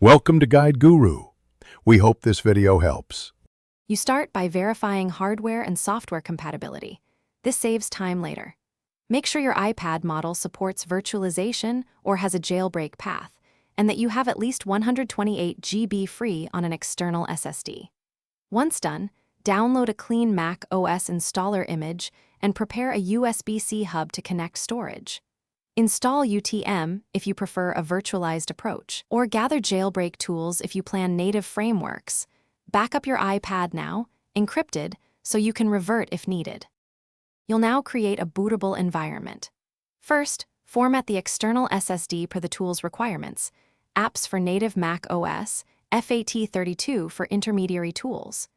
Welcome to Guide Guru. We hope this video helps. You start by verifying hardware and software compatibility. This saves time later. Make sure your iPad model supports virtualization or has a jailbreak path, and that you have at least 128 GB free on an external SSD. Once done, download a clean Mac OS installer image and prepare a USB-C hub to connect storage. Install UTM if you prefer a virtualized approach, or gather jailbreak tools if you plan native frameworks. Back up your iPad now, encrypted, so you can revert if needed. You'll now create a bootable environment. First, format the external SSD per the tool's requirements. Apps for native Mac OS, FAT32 for intermediary tools.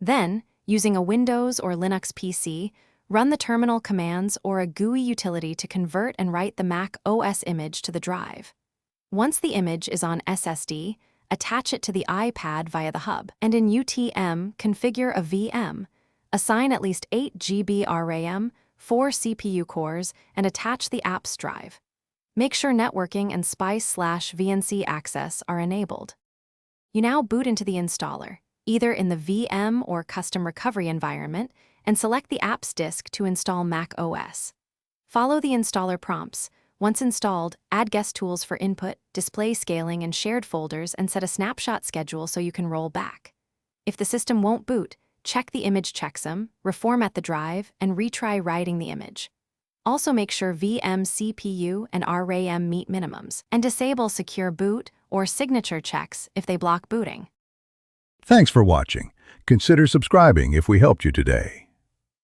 Then, using a Windows or Linux PC, run the terminal commands or a GUI utility to convert and write the Mac OS image to the drive. Once the image is on SSD, attach it to the iPad via the hub, and in UTM, configure a VM. Assign at least 8 GB RAM, 4 CPU cores, and attach the apps drive. Make sure networking and SPICE/VNC access are enabled. You now boot into the installer, either in the VM or custom recovery environment, and select the apps disk to install Mac OS. Follow the installer prompts. Once installed, add guest tools for input, display scaling, and shared folders, and set a snapshot schedule so you can roll back. If the system won't boot, check the image checksum, reformat the drive, and retry writing the image. Also make sure VM CPU and RAM meet minimums, and disable secure boot or signature checks if they block booting. Thanks for watching. Consider subscribing if we helped you today.